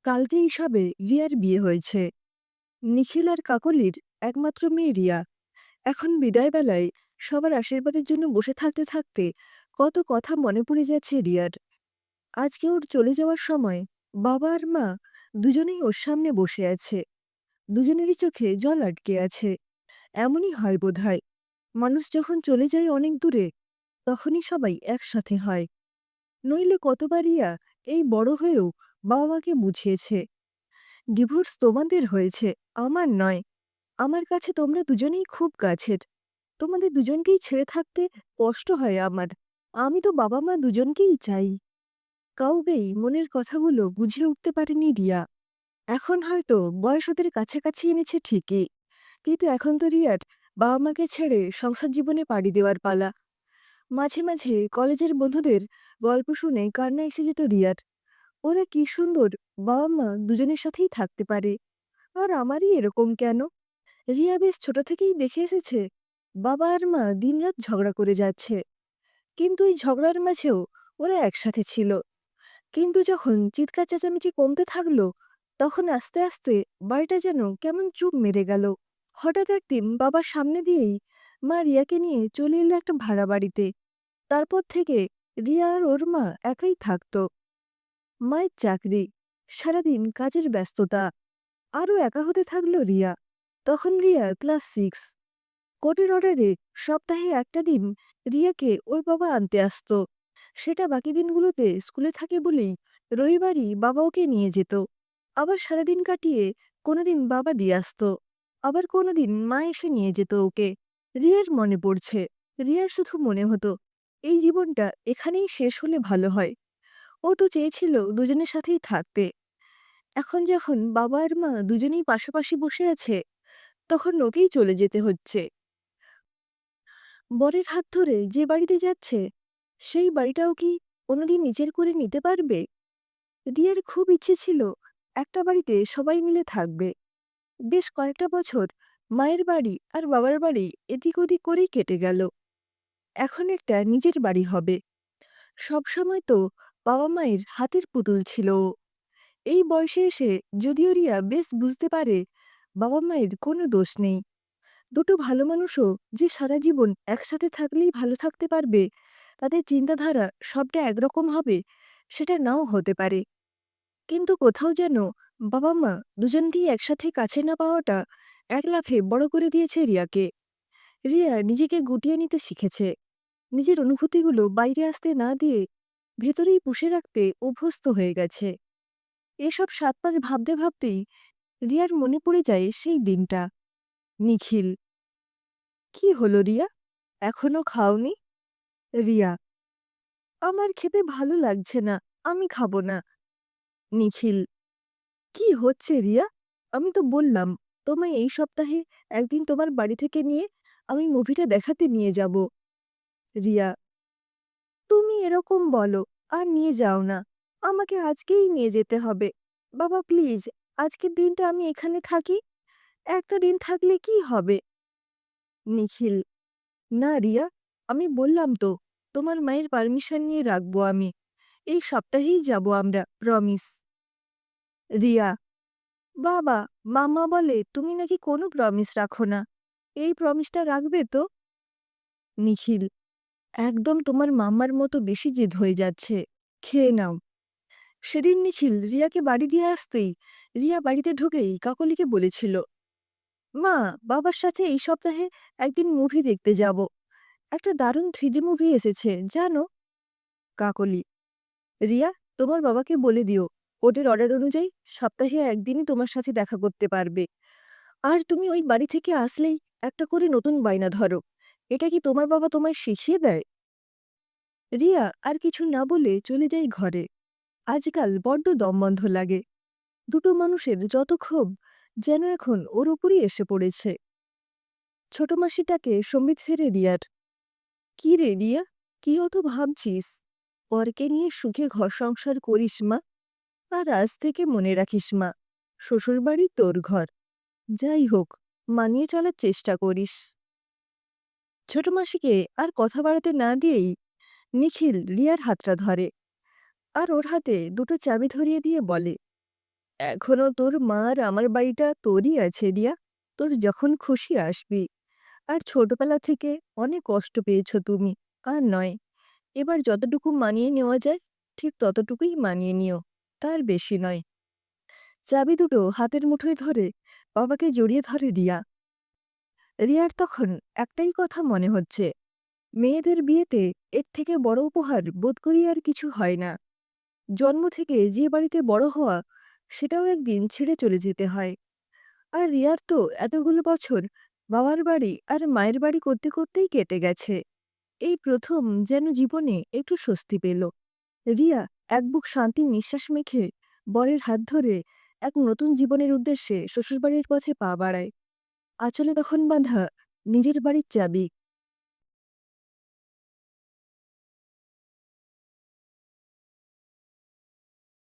কালকে হিসাবে রিয়ার বিয়ে হয়েছে। নিখিল আর কাকলির একমাত্র মেয়ে রিয়া। এখন বিদায় বেলায় সবার আশীর্বাদের জন্য বসে থাকতে থাকতে কত কথা মনে পড়ে যাচ্ছে রিয়ার। আজকে ওর চলে যাওয়ার সময় বাবা আর মা দুজনেই ওর সামনে বসে আছে। দুজনেরই চোখে জল আটকে আছে। এমনই হয় বোধহয়, মানুষ যখন চলে যায় অনেক দূরে তখনই সবাই একসাথে হয়। নইলে কতবার রিয়া এই বড় হয়েও বাবা মাকে বুঝিয়েছে, ডিভোর্স তোমাদের হয়েছে, আমার নয়। আমার কাছে তোমরা দুজনেই খুব কাছের। তোমাদের দুজনকেই ছেড়ে থাকতে কষ্ট হয় আমার। আমি তো বাবা মা দুজনকেই চাই। কাউকেই মনের কথাগুলো বুঝিয়ে উঠতে পারেনি রিয়া। এখন হয়তো বয়স ওদের কাছাকাছি এনেছে ঠিকই, কিন্তু এখন তো রিয়ার বাবা মাকে ছেড়ে সংসার জীবনে পাড়ি দেওয়ার পালা। মাঝে মাঝে কলেজের বন্ধুদের গল্প শুনে কান্না এসে যেত রিয়ার। ওরা কি সুন্দর বাবা মা দুজনের সাথেই থাকতে পারে, আর আমারই এরকম কেন? রিয়া বেশ ছোট থেকেই দেখে এসেছে বাবা আর মা দিনরাত ঝগড়া করে যাচ্ছে, কিন্তু এই ঝগড়ার মাঝেও ওরা একসাথে ছিল। কিন্তু যখন চিৎকার চেঁচামেচি কমতে থাকলো, তখন আস্তে আস্তে বাড়িটা যেন কেমন চুপ মেরে গেল। হঠাৎ একদিন বাবার সামনে দিয়েই মা রিয়াকে নিয়ে চলে এলো একটা ভাড়া বাড়িতে। তারপর থেকে রিয়া আর ওর মা একাই থাকতো। মায়ের চাকরি, সারাদিন কাজের ব্যস্ততা, আরও একা হতে থাকলো রিয়া। তখন রিয়া ক্লাস 6। কোর্টের অর্ডারে সপ্তাহে একটা দিন রিয়াকে ওর বাবা আনতে আসতো। সেটা বাকি দিনগুলোতে স্কুলে থাকে বলেই রবিবারই বাবা ওকে নিয়ে যেত। আবার সারাদিন কাটিয়ে কোনোদিন বাবা দিয়ে আসতো, আবার কোনোদিন মা এসে নিয়ে যেত ওকে। রিয়ার মনে পড়ছে, রিয়ার শুধু মনে হতো এই জীবনটা এখানেই শেষ হলে ভালো হয়। ও তো চেয়েছিল দুজনের সাথেই থাকতে। এখন যখন বাবা আর মা দুজনেই পাশাপাশি বসে আছে, তখন ওকেই চলে যেতে হচ্ছে। বরের হাত ধরে যে বাড়িতে যাচ্ছে, সেই বাড়িটাও কি কোনোদিন নিজের করে নিতে পারবে? রিয়ার খুব ইচ্ছে ছিল একটা বাড়িতে সবাই মিলে থাকবে। বেশ কয়েকটা বছর মায়ের বাড়ি আর বাবার বাড়ি এদিক ওদিক করেই কেটে গেল। এখন একটা নিজের বাড়ি হবে। সবসময় তো বাবা মায়ের হাতের পুতুল ছিল ও। এই বয়সে এসে যদিও রিয়া বেশ বুঝতে পারে বাবা মায়ের কোনো দোষ নেই। দুটো ভালো মানুষও যে সারা জীবন একসাথে থাকলেই ভালো থাকতে পারবে, তাদের চিন্তাধারা সবটা একরকম হবে, সেটা নাও হতে পারে। কিন্তু কোথাও যেন বাবা মা দুজনকেই একসাথে কাছে না পাওয়াটা এক লাফে বড় করে দিয়েছে রিয়াকে। রিয়া নিজেকে গুটিয়ে নিতে শিখেছে। নিজের অনুভূতিগুলো বাইরে আসতে না দিয়ে ভেতরেই পুষে রাখতে অভ্যস্ত হয়ে গেছে। এসব ৭-৫ ভাবতে ভাবতেই রিয়ার মনে পড়ে যায় সেই দিনটা। নিখিল। কি হলো রিয়া, এখনো খাওনি? রিয়া, আমার খেতে ভালো লাগছে না, আমি খাবো না। নিখিল, কি হচ্ছে রিয়া? আমি তো বললাম তোমায় এই সপ্তাহে একদিন তোমার বাড়ি থেকে নিয়ে আমি মুভিটা দেখাতে নিয়ে যাব। রিয়া, তুমি এরকম বলো আর নিয়ে যাও না, আমাকে আজকেই নিয়ে যেতে হবে। বাবা প্লিজ, আজকের দিনটা আমি এখানে থাকি, একটা দিন থাকলে কি হবে? নিখিল, না রিয়া, আমি বললাম তো তোমার মায়ের পারমিশন নিয়ে রাখবো আমি। এই সপ্তাহেই যাব আমরা, প্রমিস। রিয়া, বাবা, মাম্মা বলে তুমি নাকি কোনো প্রমিস রাখো না। এই প্রমিসটা রাখবে তো? নিখিল, একদম তোমার মাম্মার মতো বেশি জেদ হয়ে যাচ্ছে, খেয়ে নাও। সেদিন নিখিল রিয়াকে বাড়ি দিয়ে আসতেই রিয়া বাড়িতে ঢুকেই কাকলিকে বলেছিল, মা, বাবার সাথে এই সপ্তাহে একদিন মুভি দেখতে যাব। একটা দারুণ 3D মুভি এসেছে জানো? কাকলি, রিয়া, তোমার বাবাকে বলে দিও কোর্টের অর্ডার অনুযায়ী সপ্তাহে একদিনই তোমার সাথে দেখা করতে পারবে। আর তুমি ওই বাড়ি থেকে আসলেই একটা করে নতুন বায়না ধরো। এটা কি তোমার বাবা তোমায় শিখিয়ে দেয়? রিয়া আর কিছু না বলে চলে যায় ঘরে। আজকাল বড্ড দমবন্ধ লাগে। দুটো মানুষের যত ক্ষোভ যেন এখন ওর উপরই এসে পড়েছে। ছোট মাসিটাকে সম্বিত ফেরে রিয়ার। কি রে রিয়া, কি অত ভাবছিস? পরকে নিয়ে সুখে ঘর সংসার করিস মা। আর আজ থেকে মনে রাখিস মা, শ্বশুরবাড়ি তোর ঘর। যাই হোক, মানিয়ে চলার চেষ্টা করিস। ছোট মাসিকে আর কথা বাড়াতে না দিয়েই নিখিল রিয়ার হাতটা ধরে আর ওর হাতে দুটো চাবি ধরিয়ে দিয়ে বলে, এখনো তোর মা আর আমার বাড়িটা তোরই আছে রিয়া। তোর যখন খুশি আসবি। আর ছোটবেলা থেকে অনেক কষ্ট পেয়েছ তুমি। আর নয়, এবার যতটুকু মানিয়ে নেওয়া যায় ঠিক ততটুকুই মানিয়ে নিও, তার বেশি নয়। চাবি দুটো হাতের মুঠোয় ধরে বাবাকে জড়িয়ে ধরে রিয়া। রিয়ার তখন একটাই কথা মনে হচ্ছে, মেয়েদের বিয়েতে এর থেকে বড় উপহার বোধ করি আর কিছু হয় না। জন্ম থেকে যে বাড়িতে বড় হওয়া, সেটাও একদিন ছেড়ে চলে যেতে হয়। আর রিয়ার তো এতগুলো বছর বাবার বাড়ি আর মায়ের বাড়ি করতে করতেই কেটে গেছে। এই প্রথম যেন জীবনে একটু স্বস্তি পেল। রিয়া এক বুক শান্তির নিঃশ্বাস মেখে বরের হাত ধরে এক নতুন জীবনের উদ্দেশ্যে শ্বশুরবাড়ির পথে পা বাড়ায়। আঁচলে তখন বাঁধা নিজের বাড়ির চাবি।